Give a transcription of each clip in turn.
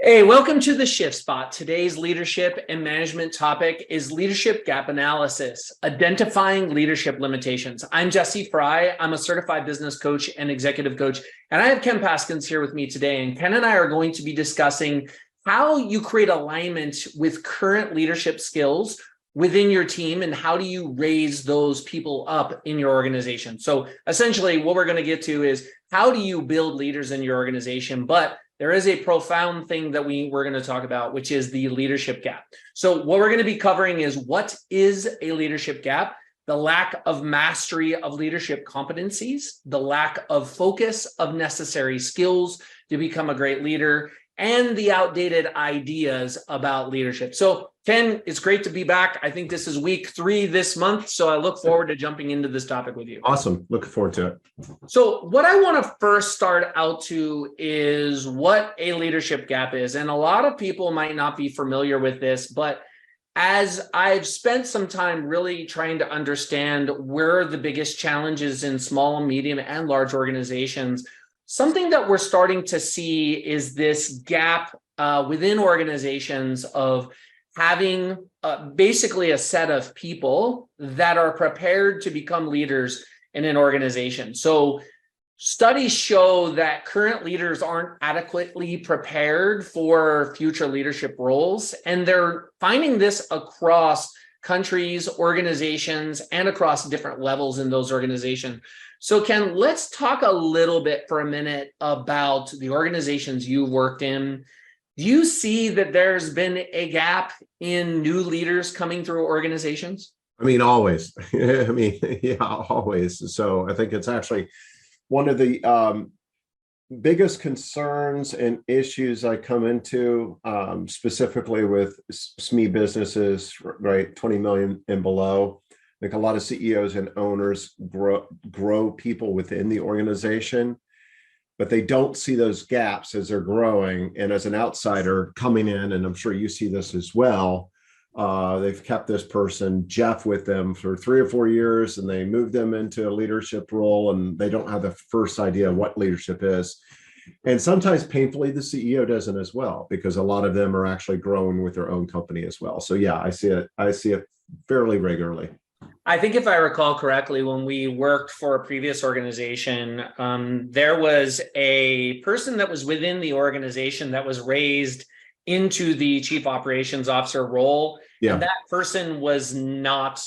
Hey, welcome to the Shift Spot. Today's leadership and management topic is leadership gap analysis, identifying leadership limitations. I'm Jesse Fry. I'm a certified business coach and executive coach, and I have Ken Paskins here with me today. And Ken and I are going to be discussing how you create alignment with current leadership skills within your team and how do you raise those people up in your organization. So essentially what we're going to get to is how do you build leaders in your organization, but there is a profound thing that we're going to talk about, which is the leadership gap. So what we're going to be covering is what is a leadership gap, the lack of mastery of leadership competencies, the lack of focus of necessary skills to become a great leader, and the outdated ideas about leadership. So Ken, it's great to be back. I think this is week 3 this month, so I look forward to jumping into this topic with you. Awesome. Looking forward to it. So what I want to first start out to is what a leadership gap is. And a lot of people might not be familiar with this, but as I've spent some time really trying to understand where the biggest challenges in small, medium, and large organizations, something that we're starting to see is this gap within organizations of having basically a set of people that are prepared to become leaders in an organization. So studies show that current leaders aren't adequately prepared for future leadership roles, and they're finding this across countries, organizations, and across different levels in those organizations. So Ken, let's talk a little bit for a minute about the organizations you've worked in. Do you see that there's been a gap in new leaders coming through organizations? I mean, always. Yeah, always. So I think it's actually one of the biggest concerns and issues I come into, specifically with SME businesses, right, 20 million and below. I think a lot of CEOs and owners grow people within the organization, but they don't see those gaps as they're growing. And as an outsider coming in, and I'm sure you see this as well, they've kept this person, Jeff, with them for 3 or 4 years, and they move them into a leadership role, and they don't have the first idea of what leadership is. And sometimes painfully, the CEO doesn't as well, because a lot of them are actually growing with their own company as well. So yeah, I see it fairly regularly. I think if I recall correctly, when we worked for a previous organization, there was a person that was within the organization that was raised into the chief operations officer role. Yeah. And that person was not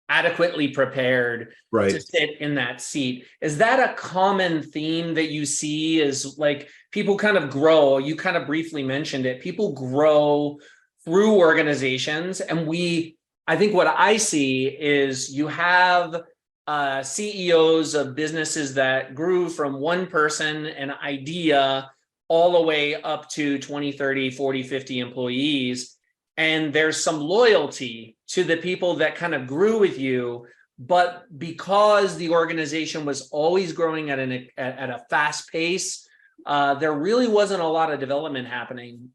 adequately prepared to sit in that seat. Is that a common theme that you see is like people kind of grow? You kind of briefly mentioned it. People grow through organizations, and I think what I see is you have CEOs of businesses that grew from one person, an idea, all the way up to 20, 30, 40, 50 employees. And there's some loyalty to the people that kind of grew with you. But because the organization was always growing at a fast pace, there really wasn't a lot of development happening.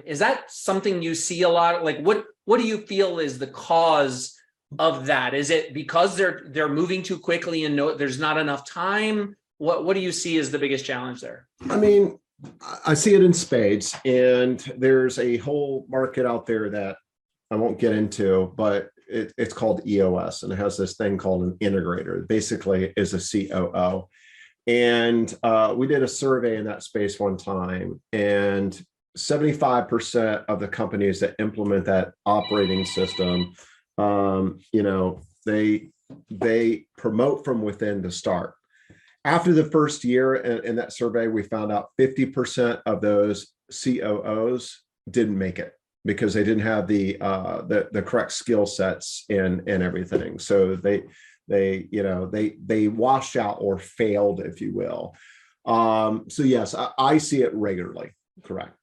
Is that something you see a lot? Like what do you feel is the cause of that? Is it because they're moving too quickly and there's not enough time? What do you see as the biggest challenge there? I mean, I see it in spades, and there's a whole market out there that I won't get into, but it's called EOS, and it has this thing called an integrator. It basically is a COO. And we did a survey in that space one time, and 75% of the companies that implement that operating system, they promote from within to start. After the first year in that survey, we found out 50% of those COOs didn't make it because they didn't have the correct skill sets and everything. So they washed out or failed, if you will. So yes, I see it regularly. Correct.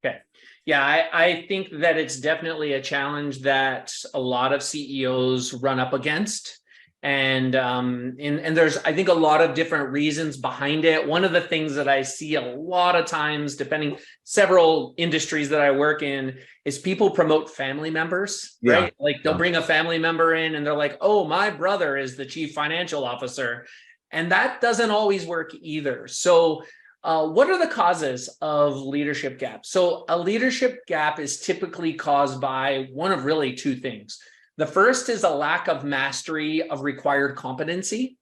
Okay. Yeah, I think that it's definitely a challenge that a lot of CEOs run up against. And there's, I think, a lot of different reasons behind it. One of the things that I see a lot of times, depending several industries that I work in, is people promote family members, right? Like they'll bring a family member in and they're like, oh, my brother is the chief financial officer. And that doesn't always work either. So What are the causes of leadership gaps? So a leadership gap is typically caused by one of really two things. The first is a lack of mastery of required competency.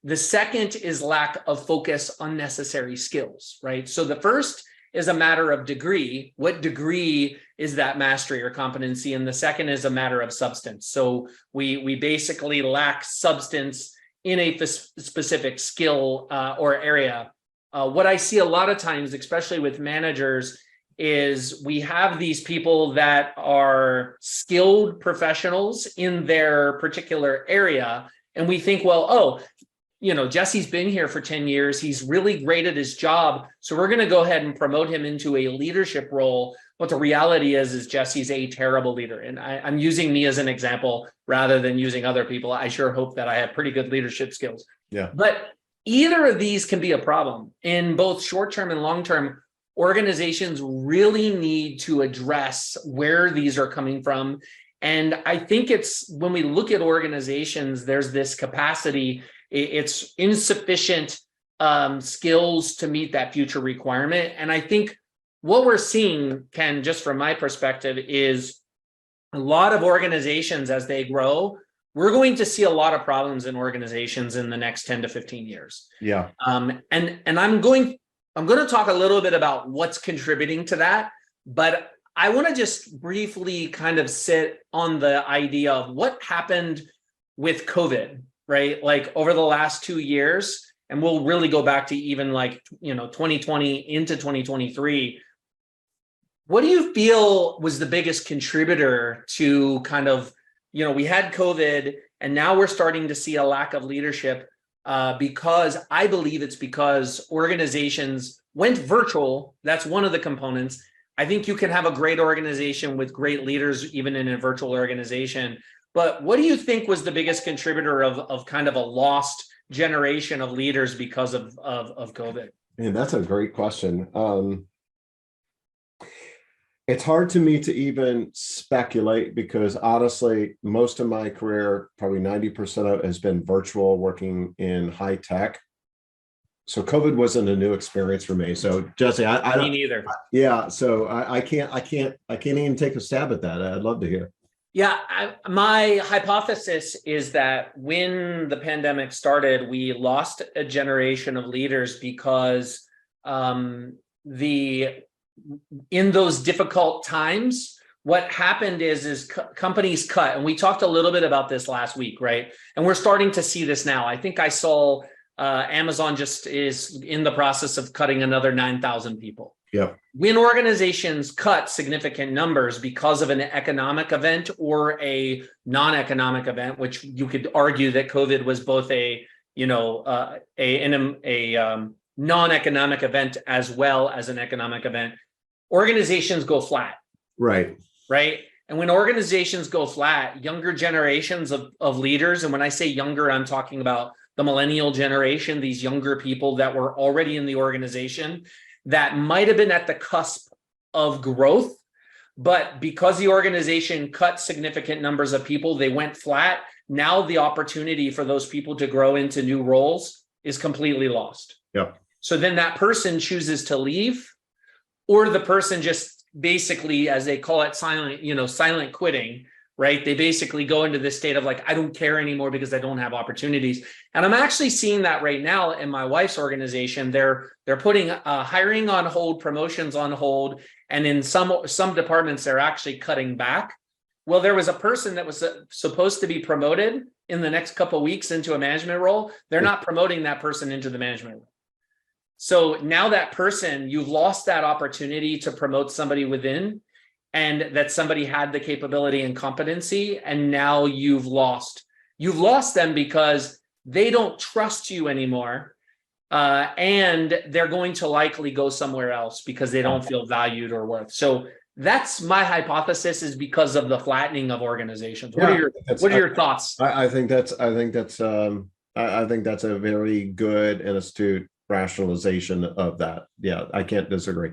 The second is lack of focus on necessary skills, right? So the first is a matter of degree. What degree is that mastery or competency? And the second is a matter of substance. So we basically lack substance in a specific skill or area. What I see a lot of times, especially with managers, is we have these people that are skilled professionals in their particular area. And we think, well, oh, Jesse's been here for 10 years. He's really great at his job. So we're going to go ahead and promote him into a leadership role. But the reality is Jesse's a terrible leader. And I'm using me as an example rather than using other people. I sure hope that I have pretty good leadership skills. Yeah. But either of these can be a problem. In both short-term and long-term, organizations really need to address where these are coming from. And I think it's when we look at organizations, there's this capacity, it's insufficient skills to meet that future requirement. And I think what we're seeing, Ken, just from my perspective, is a lot of organizations as they grow, we're going to see a lot of problems in organizations in the next 10 to 15 years. Yeah. And I'm going to talk a little bit about what's contributing to that, but I want to just briefly kind of sit on the idea of what happened with COVID, right? Like over the last 2 years, and we'll really go back to even 2020 into 2023. What do you feel was the biggest contributor to kind of, we had COVID and now we're starting to see a lack of leadership because I believe it's because organizations went virtual. That's one of the components. I think you can have a great organization with great leaders, even in a virtual organization. But what do you think was the biggest contributor of kind of a lost generation of leaders because of COVID? And that's a great question. It's hard to me to even speculate because honestly, most of my career, probably 90% of it has been virtual, working in high tech. So COVID wasn't a new experience for me. So Jesse, I Me don't neither. Yeah. So I can't even take a stab at that. I'd love to hear. Yeah, my hypothesis is that when the pandemic started, we lost a generation of leaders because in those difficult times, what happened is companies cut, and we talked a little bit about this last week, right? And we're starting to see this now. I think I saw Amazon just is in the process of cutting another 9,000 people. Yeah. When organizations cut significant numbers because of an economic event or a non-economic event, which you could argue that COVID was both a non-economic event as well as an economic event, organizations go flat. Right. Right. And when organizations go flat, younger generations of leaders, and when I say younger, I'm talking about the millennial generation, these younger people that were already in the organization that might have been at the cusp of growth, but because the organization cut significant numbers of people, they went flat. Now the opportunity for those people to grow into new roles is completely lost. Yep. So then that person chooses to leave, or the person just basically, as they call it, silent quitting, right? They basically go into this state of like, I don't care anymore because I don't have opportunities. And I'm actually seeing that right now in my wife's organization. They're putting hiring on hold, promotions on hold, and in some departments, they're actually cutting back. Well, there was a person that was supposed to be promoted in the next couple of weeks into a management role. They're not promoting that person into the management role. So now that person, you've lost that opportunity to promote somebody within, and that somebody had the capability and competency, and now you've lost them because they don't trust you anymore, and they're going to likely go somewhere else because they don't feel valued or worth. So that's my hypothesis, is because of the flattening of organizations. What are your thoughts? I think that's a very good and astute rationalization of that. Yeah, I can't disagree.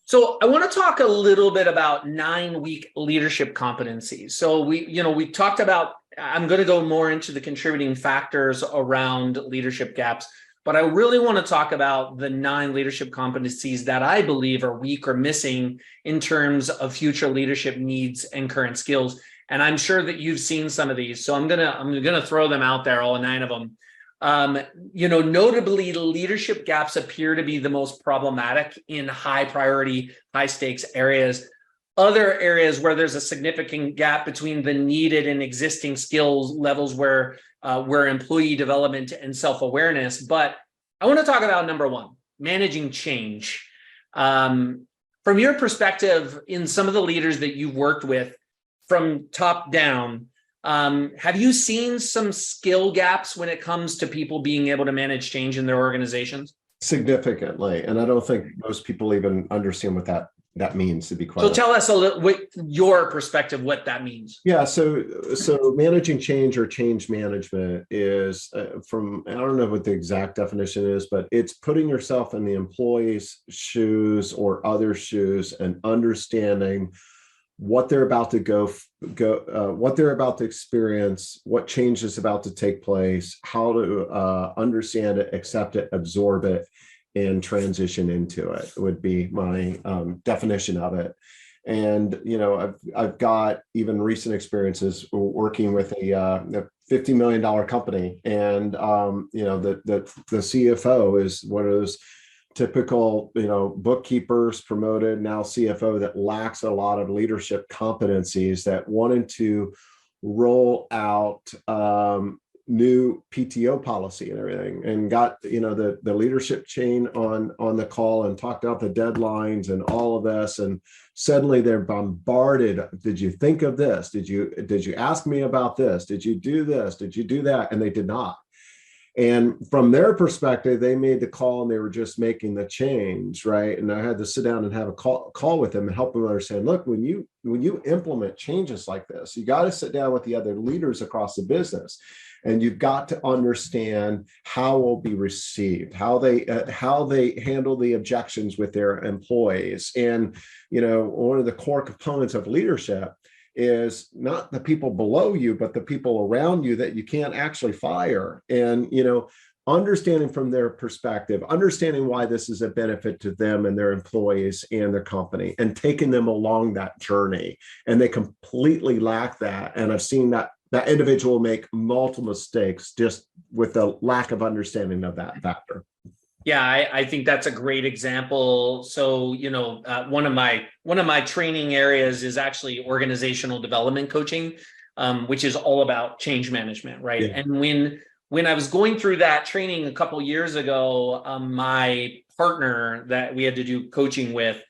So I want to talk a little bit about 9-week leadership competencies. So we talked about, I'm going to go more into the contributing factors around leadership gaps. but I really want to talk about the 9 leadership competencies that I believe are weak or missing in terms of future leadership needs and current skills. And I'm sure that you've seen some of these, so I'm gonna throw them out there, all 9 of them. Notably, leadership gaps appear to be the most problematic in high priority, high stakes areas. Other areas where there's a significant gap between the needed and existing skills levels where employee development and self-awareness. But I want to talk about number 1, managing change. From your perspective, in some of the leaders that you've worked with from top down, have you seen some skill gaps when it comes to people being able to manage change in their organizations? Significantly. And I don't think most people even understand what that means, to be quite So honest. tell us a little, what your perspective, what that means. Yeah, so managing change or change management is I don't know what the exact definition is, but it's putting yourself in the employee's shoes or other shoes and understanding what they're about to what they're about to experience, what change is about to take place, how to understand it, accept it, absorb it, and transition into it would be my definition of it. And I've got even recent experiences working with a $50 million company, and the CFO is one of those typical bookkeepers, promoted now CFO, that lacks a lot of leadership competencies, that wanted to roll out new PTO policy and everything, and got the leadership chain on the call and talked out the deadlines and all of this, and suddenly they're bombarded. Did you think of this? Did you ask me about this? Did you do this? Did you do that? And they did not. And from their perspective, they made the call and they were just making the change, right? And I had to sit down and have a call with them and help them understand, look, when you implement changes like this, you got to sit down with the other leaders across the business, and you've got to understand how it will be received, how they handle the objections with their employees. And one of the core components of leadership is not the people below you, but the people around you that you can't actually fire. And, understanding from their perspective, understanding why this is a benefit to them and their employees and their company, and taking them along that journey. And they completely lack that. And I've seen that individual make multiple mistakes just with the lack of understanding of that factor. Yeah, I think that's a great example. So, one of my training areas is actually organizational development coaching, which is all about change management, right? Yeah. And when I was going through that training a couple of years ago, my partner that we had to do coaching with,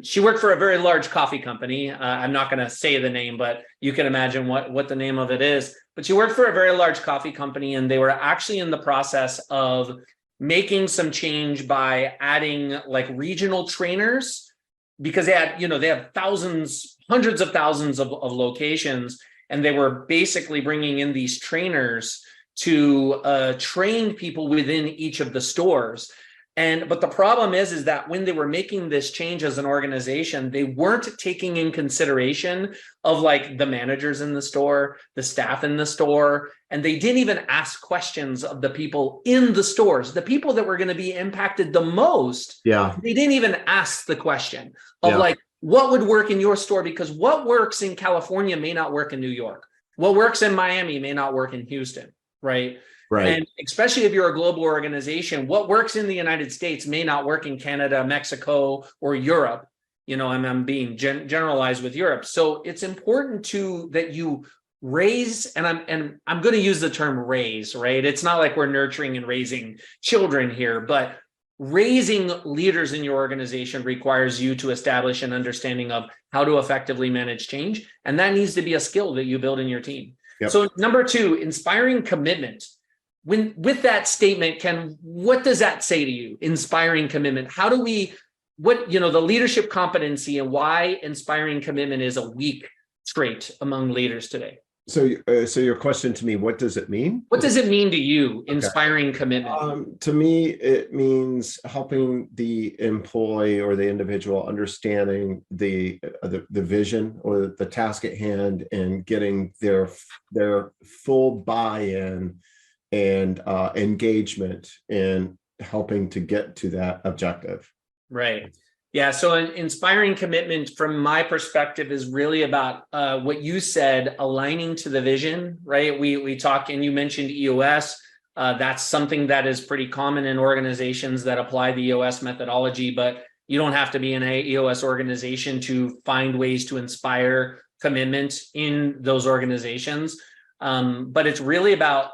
she worked for a very large coffee company. I'm not going to say the name, but you can imagine what the name of it is. But she worked for a very large coffee company, and they were actually in the process of making some change by adding like regional trainers, because they have thousands, hundreds of thousands of locations, and they were basically bringing in these trainers to train people within each of the stores. But the problem is that when they were making this change as an organization, they weren't taking in consideration of like the managers in the store, the staff in the store, and they didn't even ask questions of the people in the stores, the people that were going to be impacted the most. Yeah. They didn't even ask the question of like, what would work in your store? Because what works in California may not work in New York. What works in Miami may not work in Houston, right? Right. And especially if you're a global organization, what works in the United States may not work in Canada, Mexico, or Europe. And I'm being generalized with Europe. So it's important that you raise, and I'm going to use the term raise, right? It's not like we're nurturing and raising children here, but raising leaders in your organization requires you to establish an understanding of how to effectively manage change. And that needs to be a skill that you build in your team. Yep. So number 2, inspiring commitment. With that statement, Ken, what does that say to you? Inspiring commitment. How do we, the leadership competency, and why inspiring commitment is a weak trait among leaders today? So your question to me, what does it mean? What does it mean to you, inspiring commitment? To me, it means helping the employee or the individual understanding the vision or the task at hand, and getting their full buy-in and engagement in helping to get to that objective. Right. Yeah. So an inspiring commitment from my perspective is really about what you said, aligning to the vision, right? We talk, and you mentioned EOS. That's something that is pretty common in organizations that apply the EOS methodology, but you don't have to be in a EOS organization to find ways to inspire commitment in those organizations. But it's really about,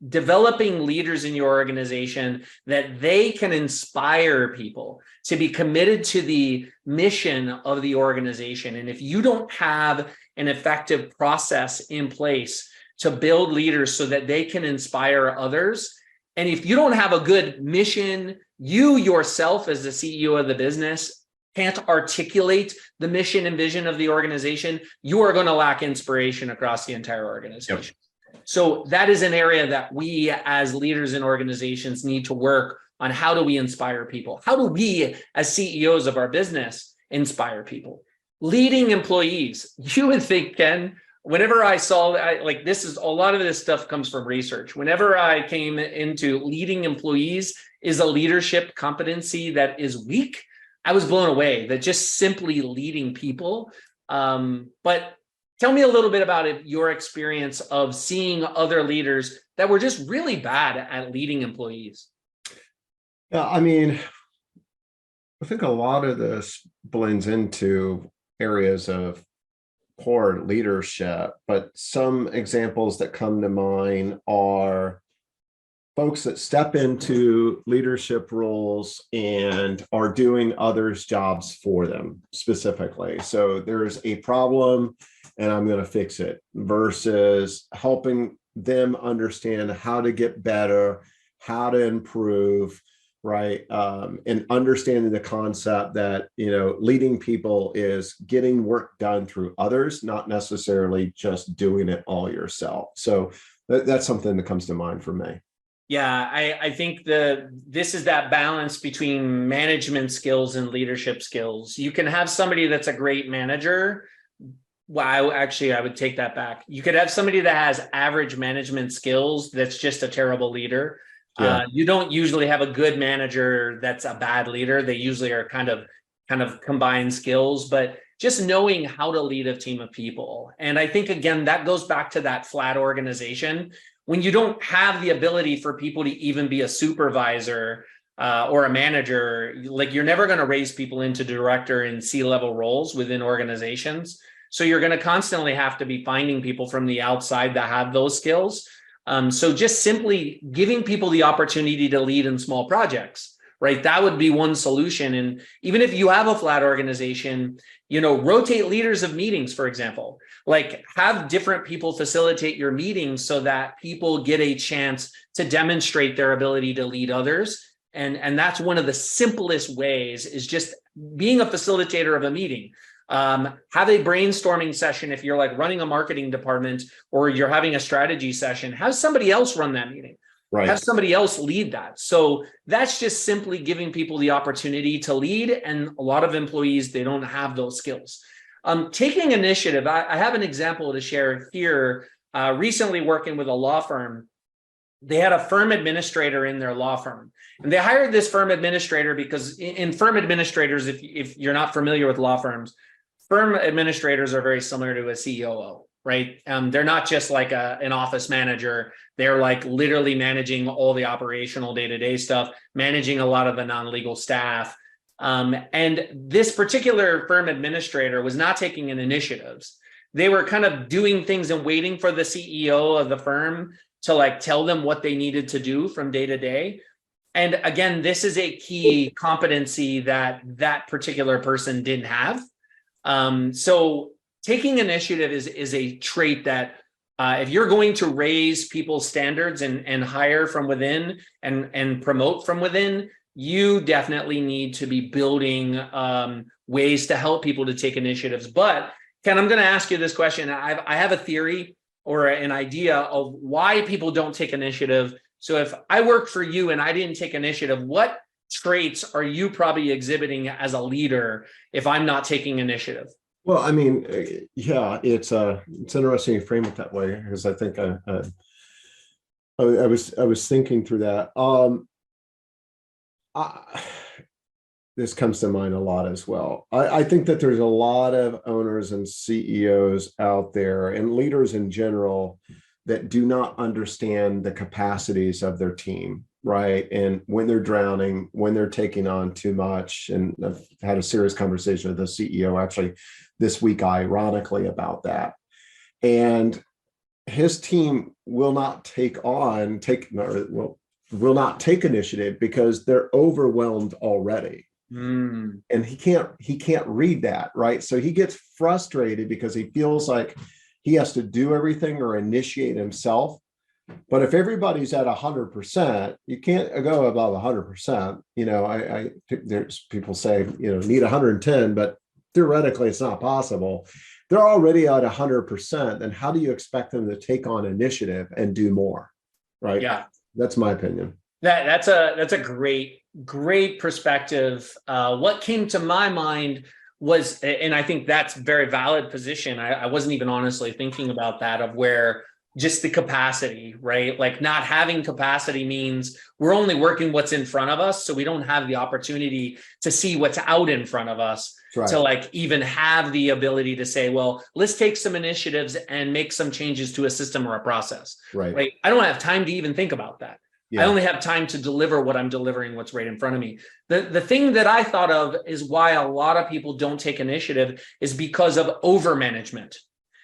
developing leaders in your organization that they can inspire people to be committed to the mission of the organization. And if you don't have an effective process in place to build leaders so that they can inspire others, and if you don't have a good mission, you yourself as the CEO of the business can't articulate the mission and vision of the organization, you are going to lack inspiration across the entire organization. Yep. So that is an area that we as leaders in organizations need to work on. How do we inspire people? How do we as CEOs of our business inspire people? Leading employees. You would think, Ken, whenever I saw this is a lot of this stuff comes from research. Whenever I came into leading employees is a leadership competency that is weak, I was blown away that just simply leading people. But tell me a little bit about your experience of seeing other leaders that were just really bad at leading employees. Yeah, I mean, I think a lot of this blends into areas of poor leadership, but some examples that come to mind are folks that step into leadership roles and are doing others' jobs for them specifically. So there's a problem and I'm going to fix it, versus helping them understand how to get better, how to improve, right? And understanding the concept that, leading people is getting work done through others, not necessarily just doing it all yourself. So that's something that comes to mind for me. Yeah, I think this is that balance between management skills and leadership skills. You can have somebody that's a great manager. Well, I would take that back. You could have somebody that has average management skills that's just a terrible leader. Yeah. You don't usually have a good manager that's a bad leader. They usually are kind of combined skills, but just knowing how to lead a team of people. And I think, again, that goes back to that flat organization. When you don't have the ability for people to even be a supervisor or a manager, like you're never going to raise people into director and C-level roles within organizations. So you're going to constantly have to be finding people from the outside that have those skills. So just simply giving people the opportunity to lead in small projects, right? That would be one solution. And even if you have a flat organization, rotate leaders of meetings, for example, like have different people facilitate your meetings so that people get a chance to demonstrate their ability to lead others. And that's one of the simplest ways, is just being a facilitator of a meeting. Have a brainstorming session. If you're like running a marketing department or you're having a strategy session, have somebody else run that meeting. Right. Have somebody else lead that. So that's just simply giving people the opportunity to lead. And a lot of employees, they don't have those skills. Taking initiative. I have an example to share here. Recently working with a law firm, they had a firm administrator in their law firm. And they hired this firm administrator because in firm administrators, if you're not familiar with law firms, firm administrators are very similar to a COO, right? They're not just like an office manager. They're like literally managing all the operational day-to-day stuff, managing a lot of the non-legal staff. And this particular firm administrator was not taking an initiatives. They were kind of doing things and waiting for the CEO of the firm to like tell them what they needed to do from day to day. And again, this is a key competency that that particular person didn't have. So taking initiative is a trait that if you're going to raise people's standards and hire from within and promote from within, you definitely need to be building ways to help people to take initiatives. But Ken, I'm going to ask you this question. I have a theory or an idea of why people don't take initiative. So if I worked for you and I didn't take initiative, what traits are you probably exhibiting as a leader if I'm not taking initiative? Well, I mean, yeah, it's interesting you frame it that way, because I think I was thinking through that. I, this comes to mind a lot as well. I think that there's a lot of owners and CEOs out there and leaders in general that do not understand the capacities of their team, right? And when they're drowning, when they're taking on too much. And I've had a serious conversation with the CEO actually this week, ironically, about that. And his team will not will not take initiative because they're overwhelmed already. And he can't read that, right? So he gets frustrated because he feels like he has to do everything or initiate himself. But if everybody's at 100%, you can't go above 100%. I there's people say, need 110, but theoretically it's not possible. They're already at 100%. Then how do you expect them to take on initiative and do more? Right. Yeah. That's my opinion. That's a great perspective. What came to my mind was, and I think that's a very valid position. I wasn't even honestly thinking about that, of where just the capacity, right? Like, not having capacity means we're only working what's in front of us. So we don't have the opportunity to see what's out in front of us, Right. to like even have the ability to say, well, let's take some initiatives and make some changes to a system or a process. Right. I don't have time to even think about that. Yeah. I only have time to deliver what I'm delivering, what's right in front of me. The thing that I thought of is why a lot of people don't take initiative is because of over management.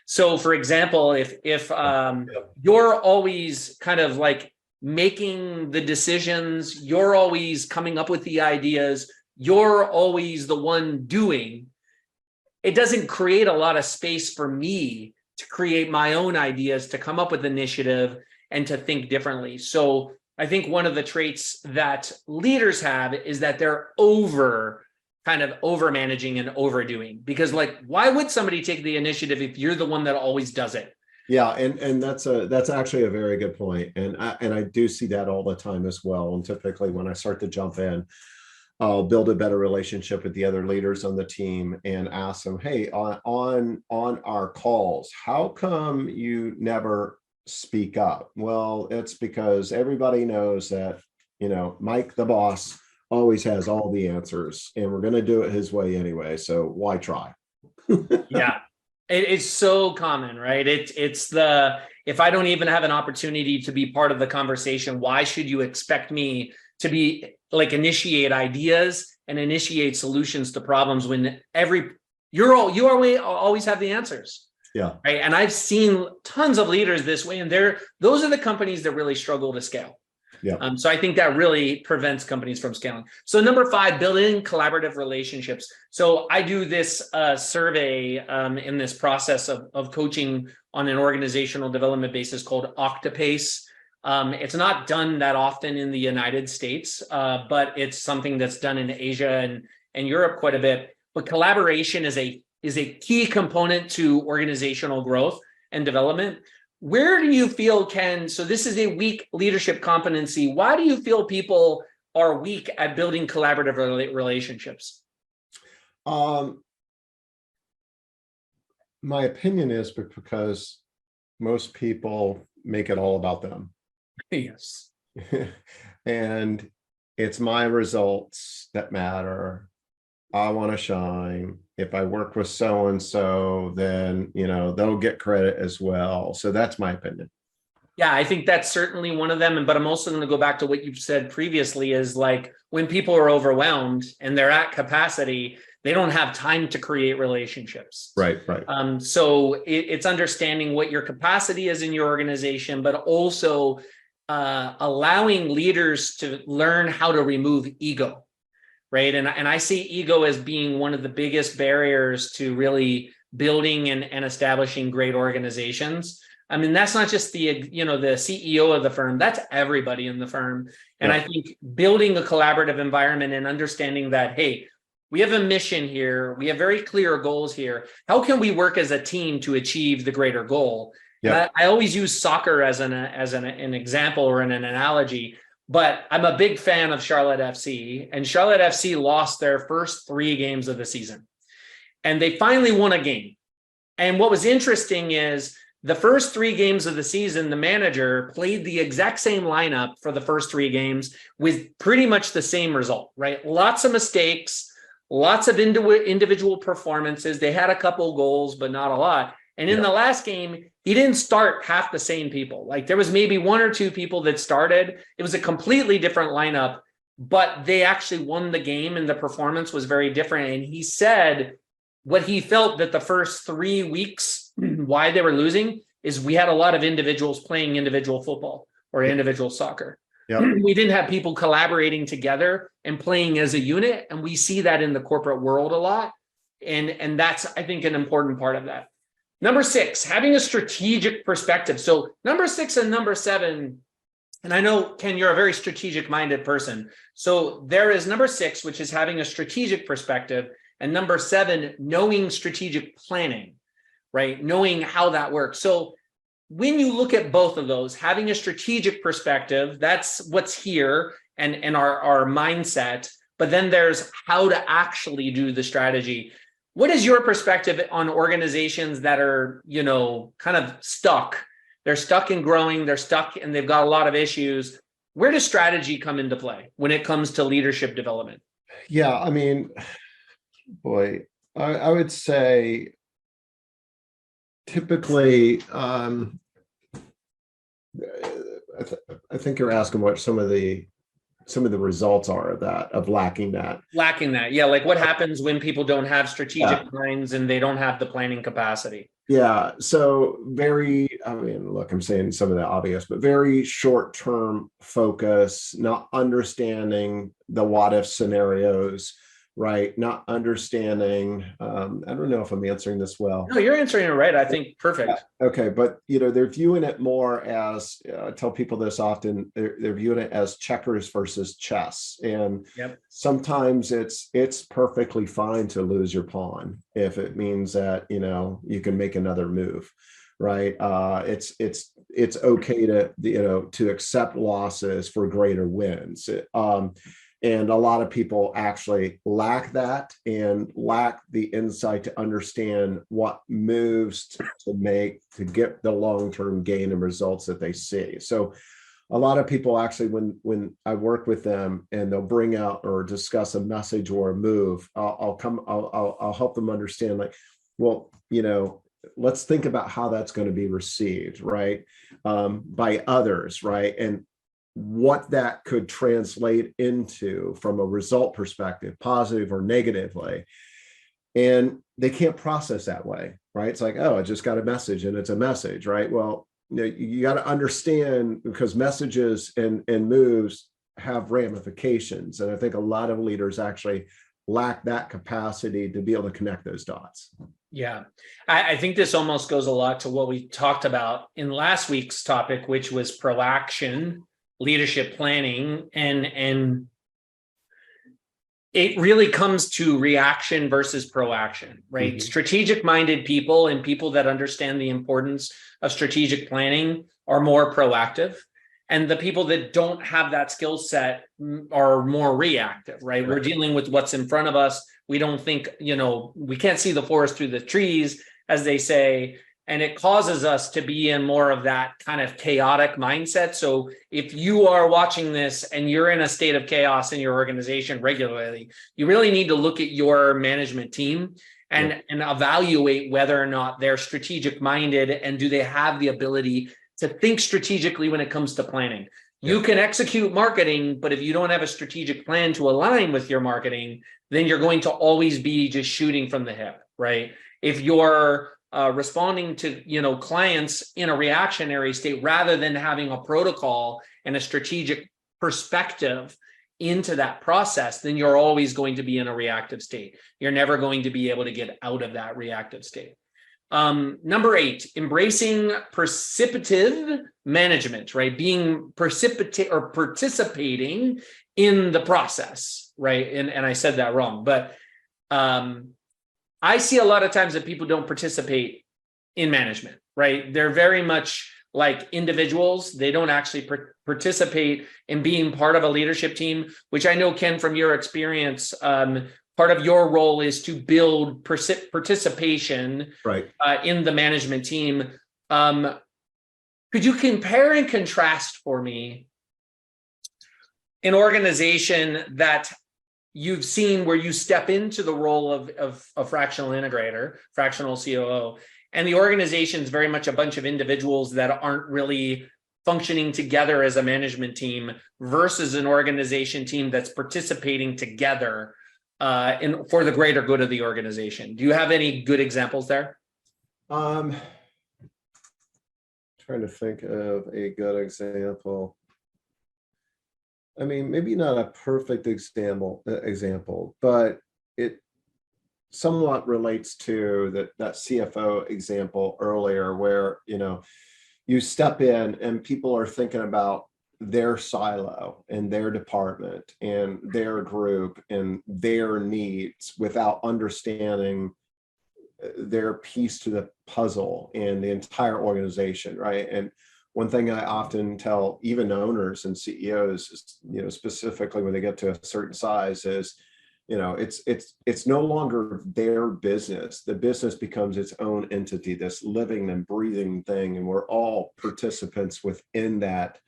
So, for example, if you're always kind of like making the decisions, you're always coming up with the ideas, you're always the one doing, it doesn't create a lot of space for me to create my own ideas, to come up with initiative, and to think differently. So I think one of the traits that leaders have is that they're over managing and overdoing, because like, why would somebody take the initiative if you're the one that always does it? Yeah, and that's actually a very good point, and I do see that all the time as well. And typically, when I start to jump in, I'll build a better relationship with the other leaders on the team and ask them, "Hey, on our calls, how come you never speak up?" Well, it's because everybody knows that Mike, the boss, always has all the answers, and we're going to do it his way anyway. So why try? Yeah. It's so common, right? It's the, if I don't even have an opportunity to be part of the conversation, why should you expect me to be like initiate ideas and initiate solutions to problems when you always have the answers. Yeah. Right. And I've seen tons of leaders this way, and those are the companies that really struggle to scale. Yeah. So I think that really prevents companies from scaling. So number 5, building collaborative relationships. So I do this survey in this process of coaching on an organizational development basis called Octopace. It's not done that often in the United States, but it's something that's done in Asia and Europe quite a bit. But collaboration is a key component to organizational growth and development. Where do you feel so this is a weak leadership competency. Why do you feel people are weak at building collaborative relationships? My opinion is because most people make it all about them. Yes. And it's my results that matter. I want to shine. If I work with so-and-so, then, they'll get credit as well. So that's my opinion. Yeah, I think that's certainly one of them. But I'm also going to go back to what you've said previously, is like, when people are overwhelmed and they're at capacity, they don't have time to create relationships. Right. So it's understanding what your capacity is in your organization, but also allowing leaders to learn how to remove ego. Right. And I see ego as being one of the biggest barriers to really building and establishing great organizations. I mean, that's not just the CEO of the firm, that's everybody in the firm. And I think building a collaborative environment and understanding that, hey, we have a mission here, we have very clear goals here. How can we work as a team to achieve the greater goal? Yeah. I always use soccer as an example or an analogy. But I'm a big fan of Charlotte FC, and Charlotte FC lost their first 3 games of the season, and they finally won a game. And what was interesting is the first 3 games of the season, the manager played the exact same lineup for the first 3 games with pretty much the same result, right? Lots of mistakes, lots of individual performances. They had a couple goals, but not a lot. And in the last game, he didn't start half the same people. Like there was maybe 1 or 2 people that started. It was a completely different lineup, but they actually won the game and the performance was very different. And he said what he felt that the first 3 weeks, why they were losing, is we had a lot of individuals playing individual football or individual soccer. Yep. We didn't have people collaborating together and playing as a unit. And we see that in the corporate world a lot. And that's, I think, an important part of that. Number 6, having a strategic perspective. So number 6 and number 7, and I know, Ken, you're a very strategic minded person. So there is number 6, which is having a strategic perspective. And number 7, knowing strategic planning, right? Knowing how that works. So when you look at both of those, having a strategic perspective, that's what's here and our mindset. But then there's how to actually do the strategy. What is your perspective on organizations that are, kind of stuck? They're stuck in growing, they're stuck and they've got a lot of issues. Where does strategy come into play when it comes to leadership development? Yeah, I mean, boy, I would say typically, I think you're asking what some of the results are of lacking that. Yeah. Like what happens when people don't have strategic minds and they don't have the planning capacity? Yeah. So look, I'm saying some of the obvious, but very short-term focus, not understanding the what if scenarios, right? Not understanding, I don't know if I'm answering this well. No, you're answering it right. I think perfect. Yeah. Okay. But, they're viewing it more as, I tell people this often, they're viewing it as checkers versus chess. And sometimes it's perfectly fine to lose your pawn if it means that, you can make another move, right? It's okay to accept losses for greater wins. And a lot of people actually lack that and lack the insight to understand what moves to make to get the long-term gain and results that they see. So a lot of people actually, when I work with them and they'll bring out or discuss a message or a move, I'll help them understand, like, well, let's think about how that's going to be received, right? By others, right? And what that could translate into from a result perspective, positive or negatively. And they can't process that way, right? It's like, oh, I just got a message and it's a message, right? Well, you got to understand, because messages and moves have ramifications. And I think a lot of leaders actually lack that capacity to be able to connect those dots. Yeah, I think this almost goes a lot to what we talked about in last week's topic, which was proaction, leadership planning, and it really comes to reaction versus proaction, right? Mm-hmm. Strategic minded people and people that understand the importance of strategic planning are more proactive. And the people that don't have that skill set are more reactive, right? We're dealing with what's in front of us. We don't think, we can't see the forest through the trees, as they say. And it causes us to be in more of that kind of chaotic mindset. So if you are watching this and you're in a state of chaos in your organization regularly, you really need to look at your management team and evaluate whether or not they're strategic minded and do they have the ability to think strategically when it comes to planning. You can execute marketing, but if you don't have a strategic plan to align with your marketing, then you're going to always be just shooting from the hip, right? If you're responding to clients in a reactionary state rather than having a protocol and a strategic perspective into that process, then you're always going to be in a reactive state. You're never going to be able to get out of that reactive state. Number 8, embracing participative management, right? Being participating in the process, right? And I said that wrong, but I see a lot of times that people don't participate in management, right? They're very much like individuals. They don't actually participate in being part of a leadership team, which I know, Ken, from your experience, part of your role is to build participation in the management team. Could you compare and contrast for me an organization that you've seen where you step into the role of a fractional integrator, fractional COO, and the organization is very much a bunch of individuals that aren't really functioning together as a management team versus an organization team that's participating together for the greater good of the organization? Do you have any good examples there? Trying to think of a good example. I mean, maybe not a perfect example, but it somewhat relates to that CFO example earlier, where you step in and people are thinking about their silo and their department and their group and their needs without understanding their piece to the puzzle and the entire organization, right? And one thing I often tell even owners and CEOs is, specifically when they get to a certain size, is it's no longer their business. The business becomes its own entity, this living and breathing thing, and we're all participants within that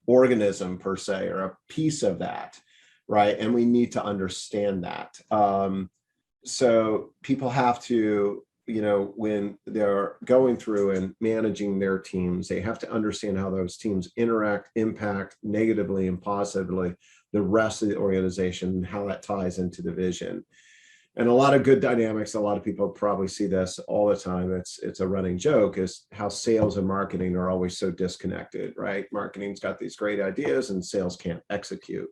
organism per se, or a piece of that, right? And we need to understand that. So people have to, when they're going through and managing their teams, they have to understand how those teams interact, impact negatively and positively the rest of the organization, and how that ties into the vision. And a lot of good dynamics, a lot of people probably see this all the time. It's a running joke, is how sales and marketing are always so disconnected, right? Marketing's got these great ideas and sales can't execute.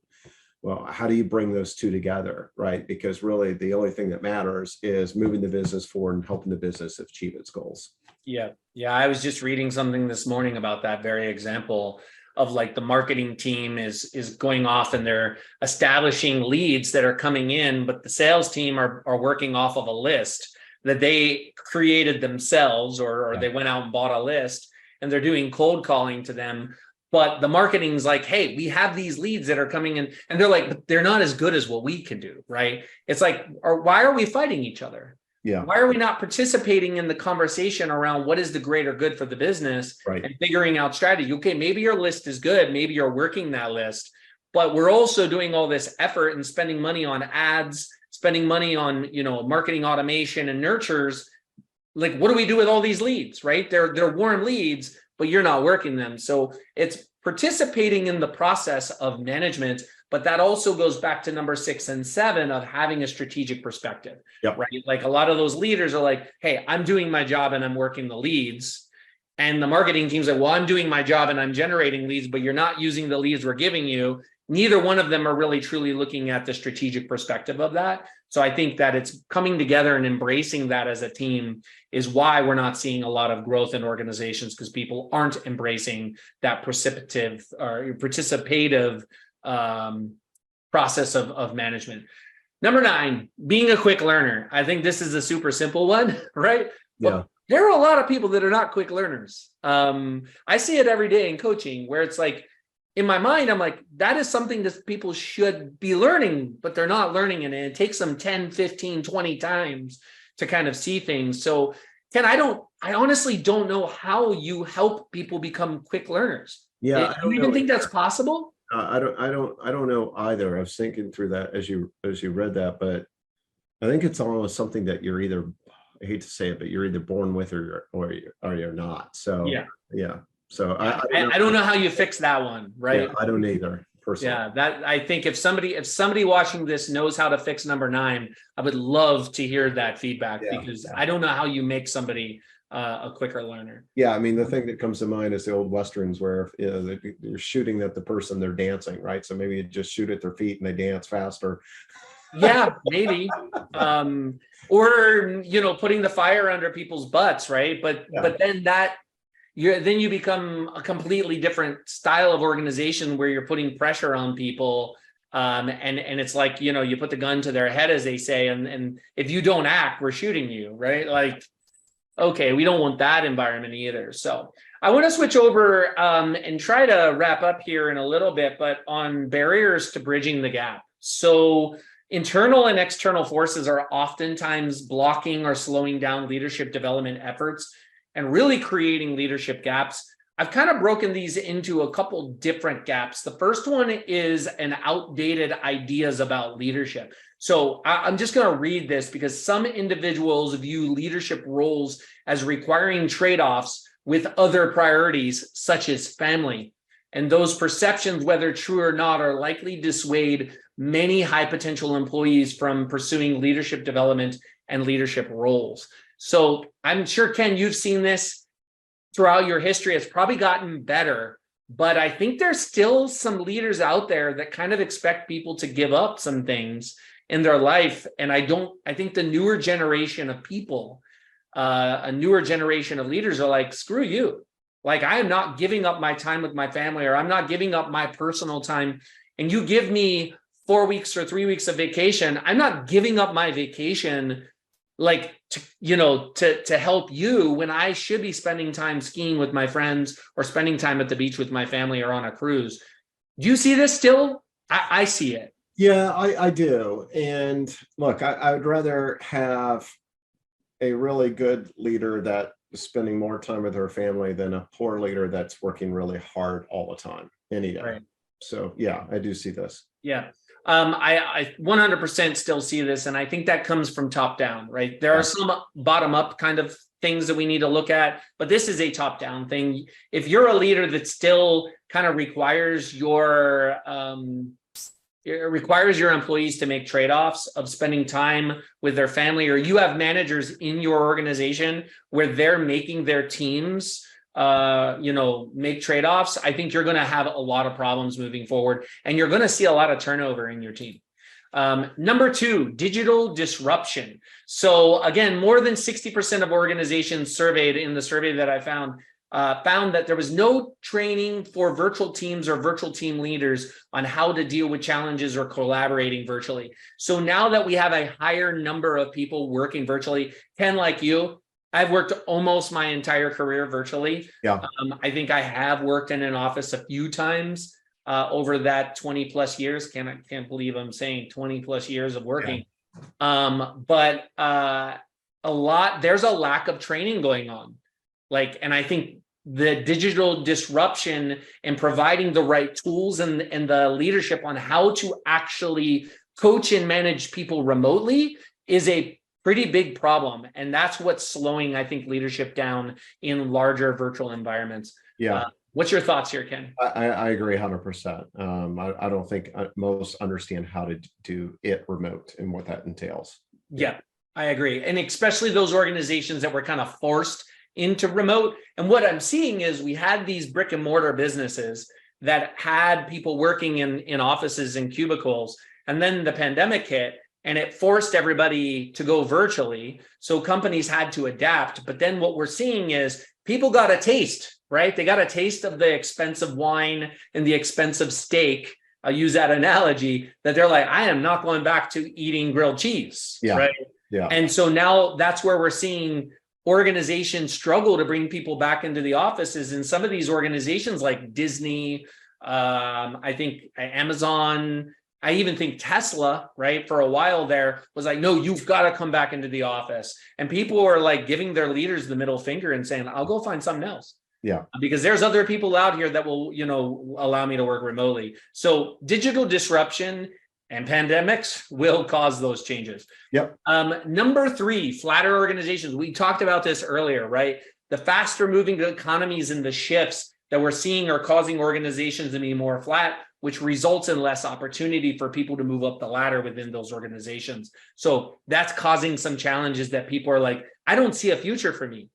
Well, how do you bring those two together, right? Because really the only thing that matters is moving the business forward and helping the business achieve its goals. Yeah. I was just reading something this morning about that very example of, like, the marketing team is going off and they're establishing leads that are coming in, but the sales team are working off of a list that they created themselves, or they went out and bought a list and they're doing cold calling to them. But the marketing's like, hey, we have these leads that are coming in, and they're like, but they're not as good as what we can do, right? It's like, why are we fighting each other? Yeah. Why are we not participating in the conversation around what is the greater good for the business, right, and figuring out strategy? Okay, maybe your list is good, maybe you're working that list, but we're also doing all this effort and spending money on ads, spending money on, marketing automation and nurtures. Like, what do we do with all these leads, right? They're warm leads, but you're not working them. So it's participating in the process of management, but that also goes back to number 6 and 7 of having a strategic perspective, right? Like, a lot of those leaders are like, hey, I'm doing my job and I'm working the leads. And the marketing team's like, well, I'm doing my job and I'm generating leads, but you're not using the leads we're giving you. Neither one of them are really truly looking at the strategic perspective of that. So I think that it's coming together and embracing that as a team is why we're not seeing a lot of growth in organizations, because people aren't embracing that participative process of management. Number 9, being a quick learner. I think this is a super simple one, right? But there are a lot of people that are not quick learners. I see it every day in coaching, where it's like, in my mind, I'm like, that is something that people should be learning, but they're not learning it. And it takes them 10, 15, 20 times to kind of see things. So Ken, I honestly don't know how you help people become quick learners. Yeah. Do you even think that's possible? I don't know either. I was thinking through that as you read that, but I think it's almost something that you're either, I hate to say it, but you're either born with or you're not. So yeah. So I don't know how you fix that one, right? Yeah, I don't either, personally. Yeah, that I think if somebody watching this knows how to fix number 9, I would love to hear that feedback, because I don't know how you make somebody a quicker learner. Yeah, I mean, the thing that comes to mind is the old westerns where you're shooting at the person they're dancing, right? So maybe you just shoot at their feet and they dance faster. Yeah, maybe. Or putting the fire under people's butts, right? But then you become a completely different style of organization where you're putting pressure on people. And it's like, you put the gun to their head, as they say, and if you don't act, we're shooting you, right? Like, okay, we don't want that environment either. So I want to switch over and try to wrap up here in a little bit, but on barriers to bridging the gap. So internal and external forces are oftentimes blocking or slowing down leadership development efforts. and really creating leadership gaps, I've kind of broken these into a couple different gaps. The first one is an outdated ideas about leadership. So I'm just going to read this because some individuals view leadership roles as requiring trade-offs with other priorities, such as family. And those perceptions, whether true or not, are likely dissuade many high potential employees from pursuing leadership development and leadership roles. So I'm sure, Ken, you've seen this throughout your history. It's probably gotten better, but I think there's still some leaders out there that kind of expect people to give up some things in their life. And I think the newer generation of people, a newer generation of leaders are like, screw you. Like, I am not giving up my time with my family, or I'm not giving up my personal time. And you give me 4 weeks or 3 weeks of vacation. I'm not giving up my vacation to help you when I should be spending time skiing with my friends or spending time at the beach with my family or on a cruise. Do you see this still? I see it. Yeah, I do. And look, I would rather have a really good leader that is spending more time with her family than a poor leader that's working really hard all the time, any day. Right. So yeah, I do see this. Yeah. I 100% still see this. And I think that comes from top down, right? There are some bottom up kind of things that we need to look at, but this is a top down thing. If you're a leader that still kind of requires your employees to make trade-offs of spending time with their family, or you have managers in your organization where they're making their teams make trade-offs, I think you're going to have a lot of problems moving forward, and you're going to see a lot of turnover in your team. Number 2, digital disruption. So again, more than 60% of organizations surveyed in the survey that I found that there was no training for virtual teams or virtual team leaders on how to deal with challenges or collaborating virtually. So now that we have a higher number of people working virtually, Ken, like you, I've worked almost my entire career virtually. Yeah. I think I have worked in an office a few times over that 20 plus years. Can't believe I'm saying 20 plus years of working. Yeah. But there's a lack of training going on. And I think the digital disruption and providing the right tools and the leadership on how to actually coach and manage people remotely is a pretty big problem. And that's what's slowing, I think, leadership down in larger virtual environments. Yeah. What's your thoughts here, Ken? I agree 100%. I don't think most understand how to do it remote and what that entails. Yeah, I agree. And especially those organizations that were kind of forced into remote. And what I'm seeing is we had these brick and mortar businesses that had people working in offices and cubicles. And then the pandemic hit, and it forced everybody to go virtually. So companies had to adapt. But then what we're seeing is people got a taste, right? They got a taste of the expensive wine and the expensive steak. I'll use that analogy, that they're like, I am not going back to eating grilled cheese, right? Yeah. And so now that's where we're seeing organizations struggle to bring people back into the offices. And some of these organizations like Disney, I think Amazon, I even think Tesla, right, for a while there was like, no, you've got to come back into the office. And people were like giving their leaders the middle finger and saying, I'll go find something else. Yeah. Because there's other people out here that will, allow me to work remotely. So digital disruption and pandemics will cause those changes. Yep. Number 3, flatter organizations. We talked about this earlier, right? The faster moving economies and the shifts that we're seeing are causing organizations to be more flat, which results in less opportunity for people to move up the ladder within those organizations. So that's causing some challenges that people are like, I don't see a future for me.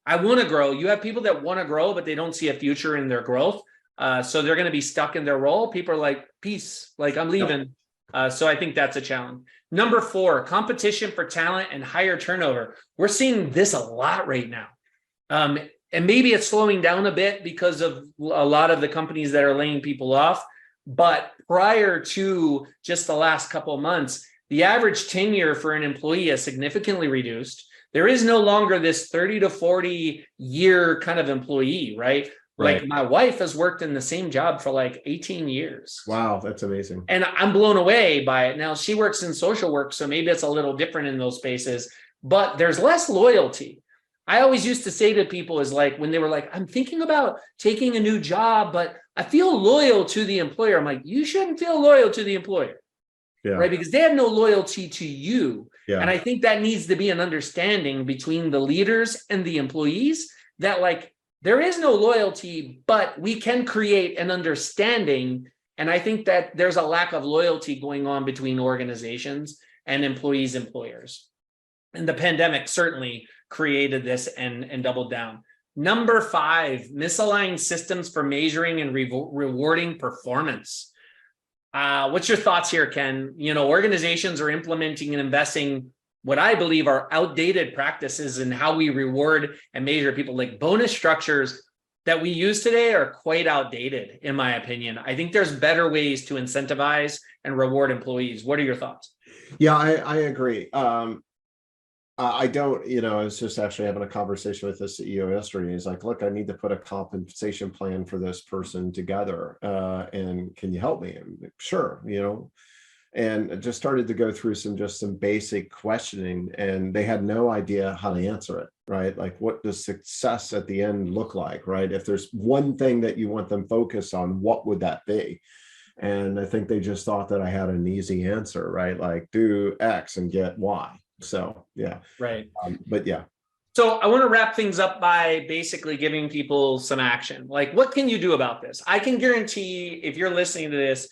I want to grow. You have people that want to grow, but they don't see a future in their growth. So they're going to be stuck in their role. People are like, peace, like I'm leaving. So I think that's a challenge. Number 4, competition for talent and higher turnover. We're seeing this a lot right now. And maybe it's slowing down a bit because of a lot of the companies that are laying people off. But prior to just the last couple of months, the average tenure for an employee has significantly reduced. There is no longer this 30 to 40 year kind of employee, right? Like my wife has worked in the same job for like 18 years. Wow, that's amazing. And I'm blown away by it. Now she works in social work, so maybe it's a little different in those spaces, but there's less loyalty. I always used to say to people is like, when they were like, I'm thinking about taking a new job, but I feel loyal to the employer. I'm like, you shouldn't feel loyal to the employer, Yeah. right? Because they have no loyalty to you. And Yeah. I think that needs to be an understanding between the leaders and the employees that like there is no loyalty, but we can create an understanding. And I think that there's a lack of loyalty going on between organizations and employees, employers. And the pandemic certainly created this and doubled down. Number 5, misaligned systems for measuring and rewarding performance. What's your thoughts here, Ken? Organizations are implementing and investing what I believe are outdated practices in how we reward and measure people. Like bonus structures that we use today are quite outdated, in my opinion. I think there's better ways to incentivize and reward employees. What are your thoughts? Yeah, I agree. I don't, I was just actually having a conversation with the CEO yesterday. He's like, look, I need to put a compensation plan for this person together. And can you help me? I'm like, sure, and I just started to go through some basic questioning, and they had no idea how to answer it, right? Like, what does success at the end look like, right? If there's one thing that you want them focused on, what would that be? And I think they just thought that I had an easy answer, right? Like do X and get Y. So yeah. Right. But yeah. So I want to wrap things up by basically giving people some action. Like, what can you do about this? I can guarantee if you're listening to this,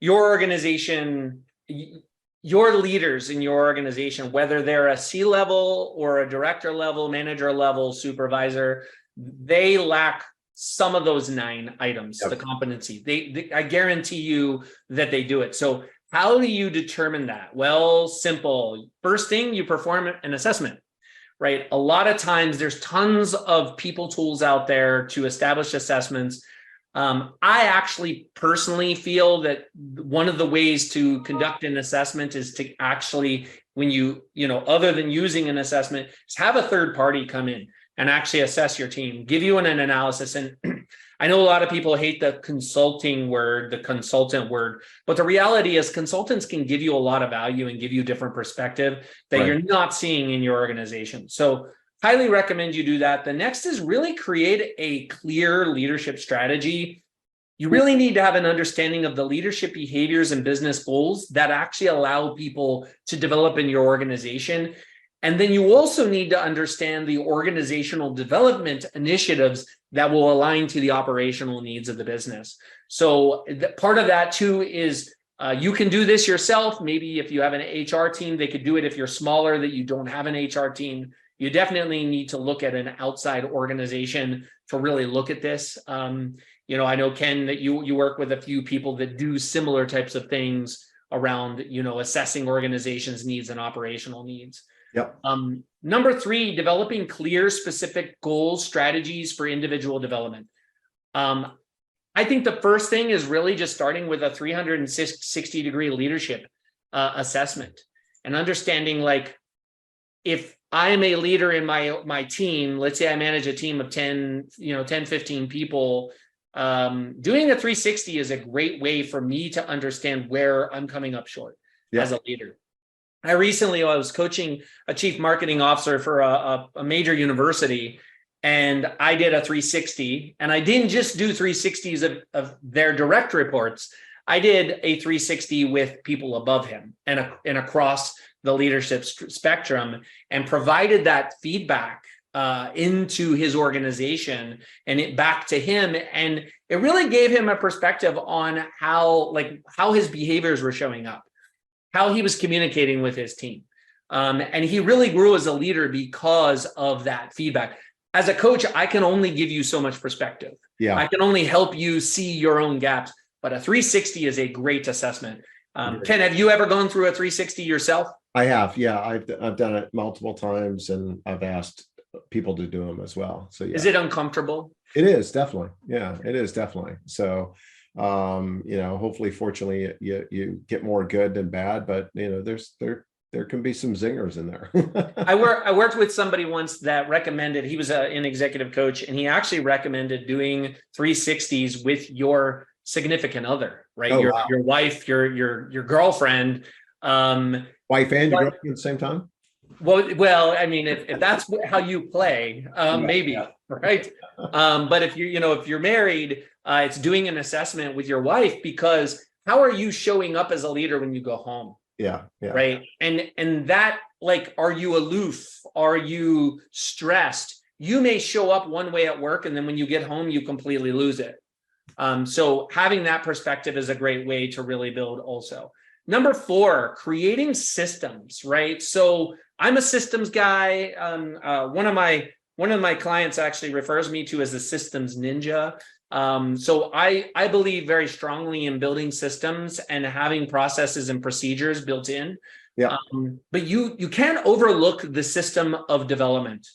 your organization, your leaders in your organization, whether they're a C-level or a director level, manager level, supervisor, they lack some of those 9 items, Yep. the competency. I guarantee you that they do it. So how do you determine that? Well, simple. First thing, you perform an assessment, right? A lot of times there's tons of people tools out there to establish assessments. I actually personally feel that one of the ways to conduct an assessment is to actually, when other than using an assessment, is have a third party come in and actually assess your team, give you an analysis. And I know a lot of people hate the consultant word, but the reality is consultants can give you a lot of value and give you different perspective that Right. you're not seeing in your organization. So highly recommend you do that. The next is really create a clear leadership strategy. You really need to have an understanding of the leadership behaviors and business goals that actually allow people to develop in your organization. And then you also need to understand the organizational development initiatives that will align to the operational needs of the business. So part of that too is you can do this yourself. Maybe if you have an HR team, they could do it. If you're smaller, that you don't have an HR team, you definitely need to look at an outside organization to really look at this. I know, Ken, that you work with a few people that do similar types of things around, assessing organizations' needs and operational needs. Yep. Number 3, developing clear, specific goals, strategies for individual development. I think the first thing is really just starting with a 360-degree leadership assessment and understanding, like, if I am a leader in my team, let's say I manage a team of 10, 15 people, doing a 360 is a great way for me to understand where I'm coming up short as a leader. I was coaching a chief marketing officer for a major university, and I did a 360, and I didn't just do 360s of their direct reports. I did a 360 with people above him and across the leadership spectrum, and provided that feedback into his organization and it back to him. And it really gave him a perspective on how his behaviors were showing up, how he was communicating with his team. And he really grew as a leader because of that feedback. As a coach, I can only give you so much perspective. Yeah. I can only help you see your own gaps, but a 360 is a great assessment. Ken, have you ever gone through a 360 yourself? I have. Yeah. I've done it multiple times, and I've asked people to do them as well. So yeah. Is it uncomfortable? It is definitely. Yeah, it is definitely. So, hopefully, fortunately, you get more good than bad, but there can be some zingers in there. I worked with somebody once that recommended, he was an executive coach, and he actually recommended doing 360s with your significant other, right? Oh, your wow. your wife, your girlfriend. Wife and your girlfriend at the same time? Well, I mean, if that's how you play, maybe, yeah. right? But if if you're married, it's doing an assessment with your wife, because how are you showing up as a leader when you go home? Yeah, yeah, Right. And that, like, are you aloof? Are you stressed? You may show up one way at work, and then when you get home, you completely lose it. So having that perspective is a great way to really build also. Number four, creating systems, right? So I'm a systems guy. One of my clients actually refers me to as a systems ninja. So I believe very strongly in building systems and having processes and procedures built in. yeah, But you can't overlook the system of development,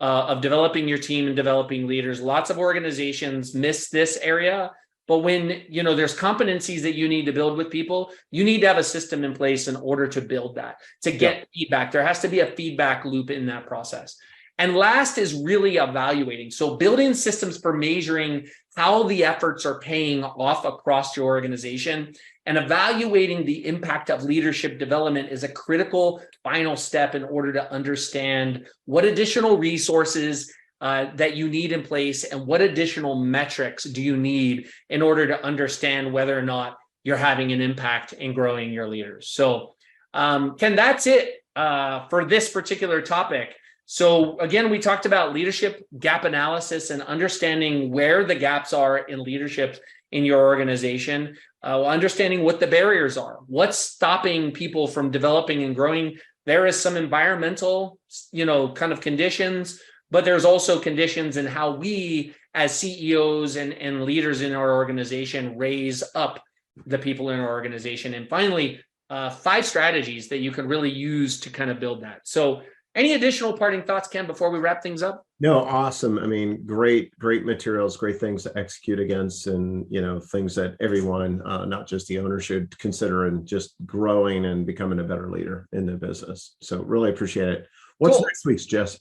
of developing your team and developing leaders. Lots of organizations miss this area. But when there's competencies that you need to build with people, you need to have a system in place in order to build that, to get feedback. There has to be a feedback loop in that process. And last is really evaluating. So building systems for measuring how the efforts are paying off across your organization, and evaluating the impact of leadership development is a critical final step in order to understand what additional resources that you need in place, and what additional metrics do you need in order to understand whether or not you're having an impact in growing your leaders. So, Ken, that's it for this particular topic. So again, we talked about leadership gap analysis and understanding where the gaps are in leadership in your organization, understanding what the barriers are, what's stopping people from developing and growing. There is some environmental, kind of conditions, but there's also conditions in how we as CEOs and leaders in our organization raise up the people in our organization. And finally, 5 strategies that you can really use to kind of build that. So any additional parting thoughts, Ken, before we wrap things up? No, awesome. I mean, great materials, great things to execute against, and things that everyone, not just the owner, should consider in just growing and becoming a better leader in the business. So really appreciate it. What's next week's, Jess?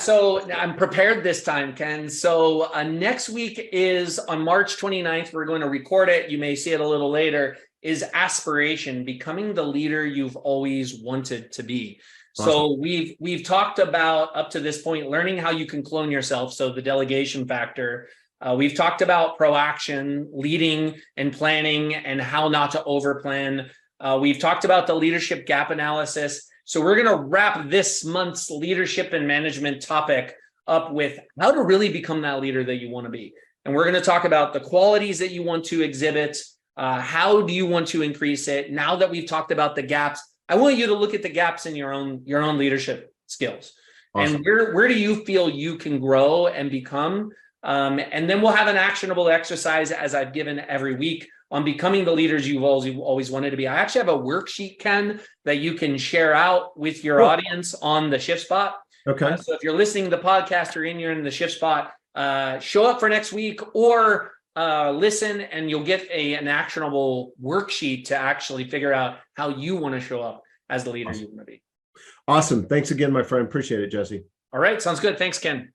So I'm prepared this time, Ken. So next week is on March 29th. We're going to record it. You may see it a little later. Is aspiration, becoming the leader you've always wanted to be. Awesome. So we've talked about, up to this point, learning how you can clone yourself. So the delegation factor. We've talked about proaction, leading and planning, and how not to overplan. We've talked about the leadership gap analysis. So we're going to wrap this month's leadership and management topic up with how to really become that leader that you want to be. And we're going to talk about the qualities that you want to exhibit. How do you want to increase it? Now that we've talked about the gaps, I want you to look at the gaps in your own leadership skills. Awesome. And where do you feel you can grow and become? And then we'll have an actionable exercise, as I've given every week, on becoming the leaders you've always wanted to be. I actually have a worksheet, Ken, that you can share out with your audience on the Shift Spot. Okay. So if you're listening to the podcast or you're in the Shift Spot, show up for next week, or listen, and you'll get an actionable worksheet to actually figure out how you want to show up as the leader you want to be. Awesome. Thanks again, my friend. Appreciate it, Jesse. All right. Sounds good. Thanks, Ken.